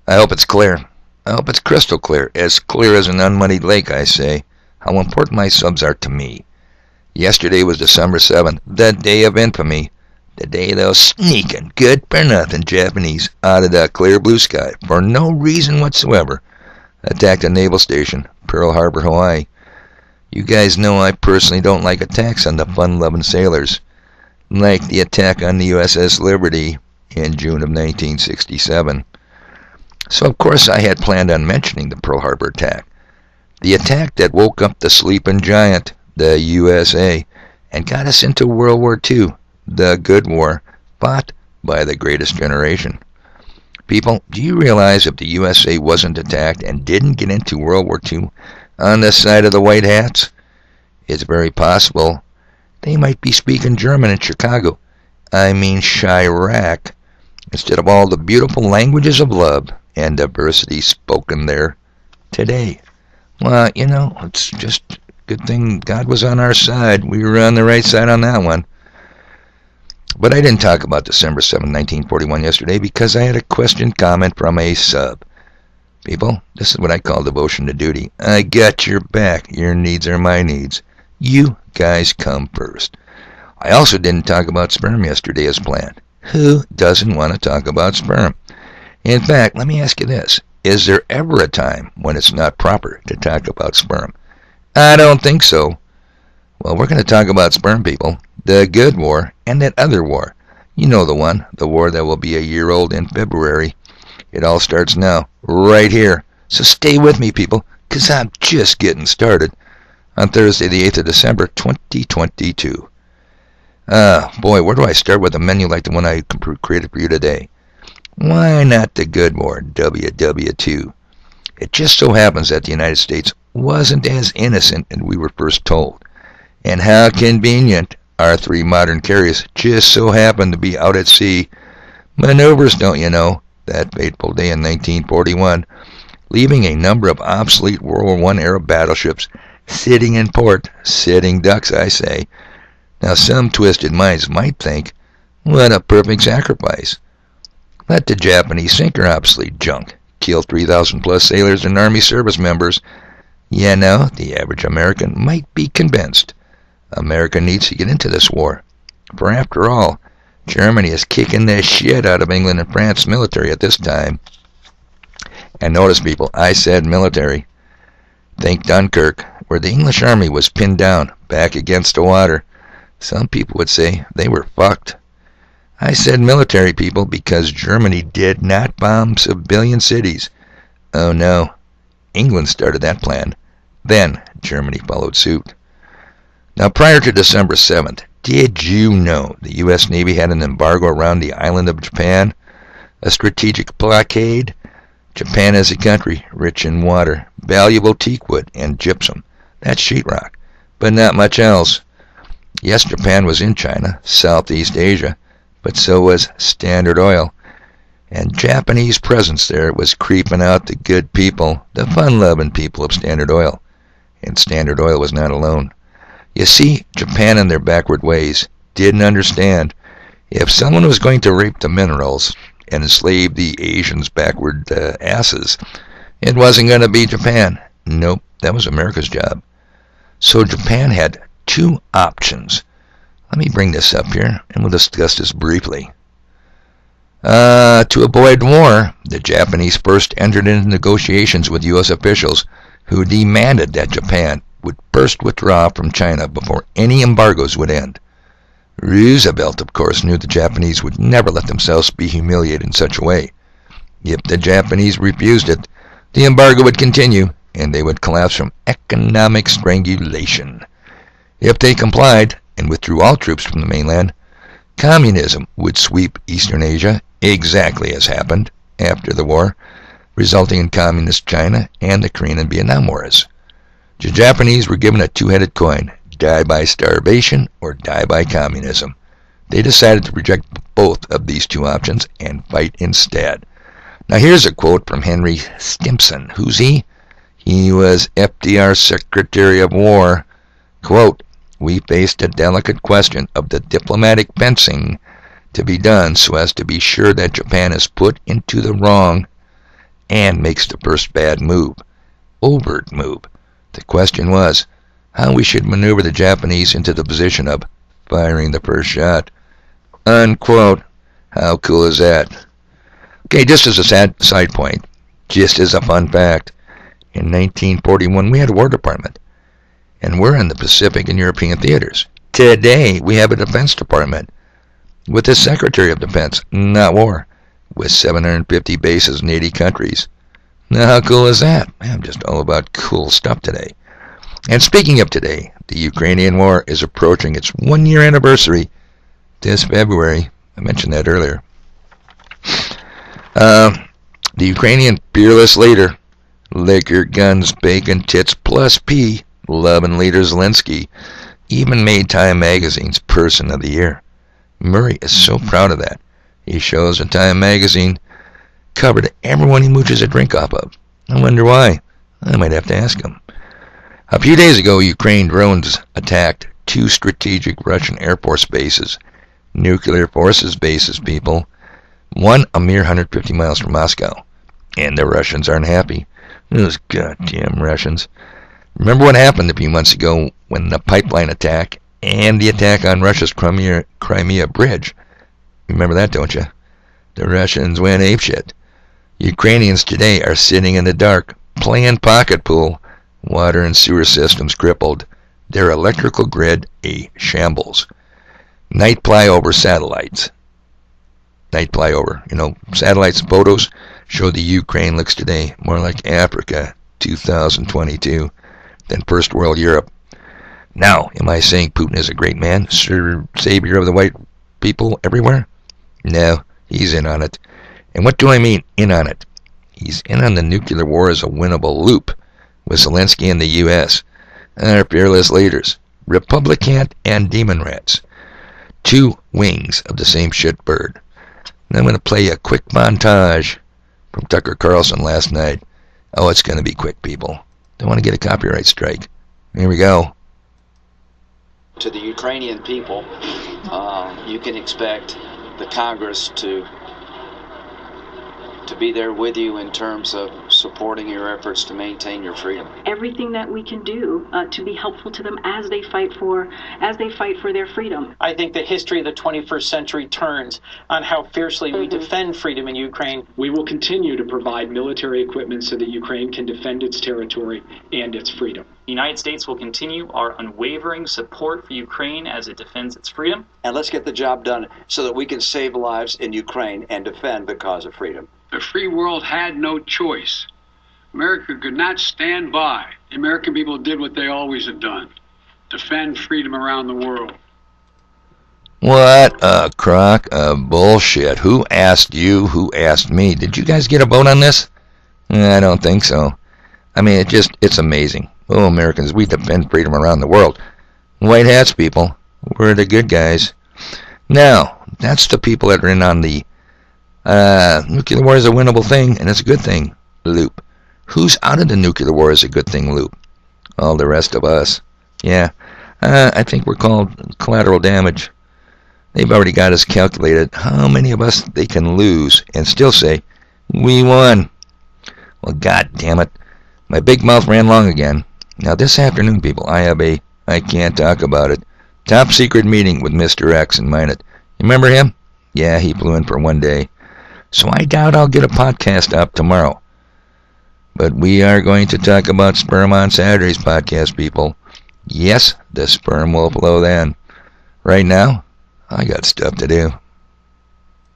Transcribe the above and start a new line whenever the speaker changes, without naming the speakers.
I hope it's clear. I hope it's crystal clear as an unmuddied lake, I say, how important my subs are to me. Yesterday was December 7th, the day of infamy, the day those sneaking, good-for-nothing Japanese out of the clear blue sky, for no reason whatsoever, attacked a naval station, Pearl Harbor, Hawaii. You guys know I personally don't like attacks on the fun-loving sailors, like the attack on the USS Liberty in June of 1967. So of course I had planned on mentioning the Pearl Harbor attack, the attack that woke up the sleeping giant, the USA, and got us into World War II, the good war, fought by the greatest generation. People, do you realize if the USA wasn't attacked and didn't get into World War II on the side of the white hats, it's very possible they might be speaking German in Chicago, I mean Chirac, instead of all the beautiful languages of love and diversity spoken there today. Well, it's just a good thing God was on our side. We were on the right side on that one. But I didn't talk about December 7, 1941 yesterday because I had a question comment from a sub. People, this is what I call devotion to duty. I got your back. Your needs are my needs. You guys come first. I also didn't talk about sperm yesterday as planned. Who doesn't want to talk about sperm? In fact, let me ask you this. Is there ever a time when it's not proper to talk about sperm? I don't think so. Well, we're going to talk about sperm, people. The good war and that other war. You know the one. The war that will be a year old in February. It all starts now, right here. So stay with me, people, because I'm just getting started on Thursday, the 8th of December, 2022. Boy, where do I start with a menu like the one I created for you today? Why not the good war, WW2? It just so happens that the United States wasn't as innocent as we were first told. And how convenient our three modern carriers just so happened to be out at sea. Maneuvers, don't you know, that fateful day in 1941, leaving a number of obsolete World War I era battleships sitting in port, sitting ducks, I say. Now some twisted minds might think, what a perfect sacrifice. Let the Japanese sink their obsolete junk, kill 3,000 plus sailors and Army service members. The average American might be convinced America needs to get into this war. For after all, Germany is kicking the shit out of England and France's military at this time. And notice, people, I said military. Think Dunkirk, where the English army was pinned down, back against the water. Some people would say they were fucked. I said military, people, because Germany did not bomb civilian cities. Oh no, England started that plan. Then Germany followed suit. Now prior to December 7th, did you know the U.S. Navy had an embargo around the island of Japan? A strategic blockade? Japan is a country rich in water, valuable teakwood, and gypsum. That's sheetrock, but not much else. Yes, Japan was in China, Southeast Asia, but so was Standard Oil. And Japanese presence there was creeping out the good people, the fun-loving people of Standard Oil. And Standard Oil was not alone. You see, Japan in their backward ways didn't understand if someone was going to rape the minerals and enslave the Asians' backward asses, it wasn't going to be Japan. Nope, that was America's job. So Japan had two options. Let me bring this up here, and we'll discuss this briefly. To avoid war, the Japanese first entered into negotiations with U.S. officials who demanded that Japan would first withdraw from China before any embargoes would end. Roosevelt, of course, knew the Japanese would never let themselves be humiliated in such a way. If the Japanese refused it, the embargo would continue, and they would collapse from economic strangulation. If they complied and withdrew all troops from the mainland, communism would sweep Eastern Asia, exactly as happened after the war, resulting in Communist China and the Korean and Vietnam Wars. The Japanese were given a two-headed coin, die by starvation or die by communism. They decided to reject both of these two options and fight instead. Now here's a quote from Henry Stimson. Who's he? He was FDR's Secretary of War. Quote, "We faced a delicate question of the diplomatic fencing to be done so as to be sure that Japan is put into the wrong and makes the first bad move. Overt move. The question was how we should maneuver the Japanese into the position of firing the first shot. Unquote. How cool is that? Okay, just as a side point, just as a fun fact, in 1941 we had a War Department, and we're in the Pacific and European theaters. Today we have a Defense Department with a Secretary of Defense, not war, with 750 bases in 80 countries. Now how cool is that? I'm just all about cool stuff today. And speaking of today, the Ukrainian war is approaching its 1-year anniversary this February. I mentioned that earlier. The Ukrainian fearless leader, liquor, guns, bacon, tits, plus P, loving leader Zelensky, even made Time Magazine's Person of the Year. Murray is so proud of that. He shows in Time Magazine cover to everyone he mooches a drink off of. I wonder why. I might have to ask him. A few days ago, Ukraine drones attacked 2 strategic Russian Air Force bases. Nuclear forces bases, people. One a mere 150 miles from Moscow. And the Russians aren't happy. Those goddamn Russians. Remember what happened a few months ago when the pipeline attack and the attack on Russia's Crimea bridge? Remember that, don't you? The Russians went apeshit. Ukrainians today are sitting in the dark, playing pocket pool. Water and sewer systems crippled. Their electrical grid a shambles. Night flyover satellites. Night flyover. Satellites photos show the Ukraine looks today more like Africa 2022 than First World Europe. Now, am I saying Putin is a great man, savior of the white people everywhere? No, he's in on it. And what do I mean, in on it? He's in on the nuclear war as a winnable loop with Zelensky and the U.S., our fearless leaders, Republican and demon rats. 2 wings of the same shit bird. And I'm going to play a quick montage from Tucker Carlson last night. Oh, it's going to be quick, people. Don't want to get a copyright strike. Here we go.
To the Ukrainian people, you can expect the Congress to be there with you in terms of supporting your efforts to maintain your freedom.
Everything that we can do to be helpful to them as they fight for their freedom.
I think the history of the 21st century turns on how fiercely we defend freedom in Ukraine.
We will continue to provide military equipment so that Ukraine can defend its territory and its freedom.
The United States will continue our unwavering support for Ukraine as it defends its freedom.
And let's get the job done so that we can save lives in Ukraine and defend the cause of freedom.
The free world had no choice. America could not stand by. The American people did what they always have done: defend freedom around the world.
What a crock of bullshit. Who asked you? Who asked me? Did you guys get a vote on this? I don't think so. I mean, it's amazing. Oh, Americans, we defend freedom around the world. White hats, people. We're the good guys. Now, that's the people that are in on the nuclear war is a winnable thing, and it's a good thing loop. Who's out of the nuclear war is a good thing loop? All the rest of us. Yeah, I think we're called collateral damage. They've already got us calculated how many of us they can lose and still say, we won. Well, god damn it. My big mouth ran long again. Now this afternoon, people, I have I can't talk about it, top secret meeting with Mr. X in Minot. You remember him? Yeah, he flew in for 1 day. So I doubt I'll get a podcast up tomorrow. But we are going to talk about sperm on Saturday's podcast, people. Yes, the sperm will flow then. Right now, I got stuff to do.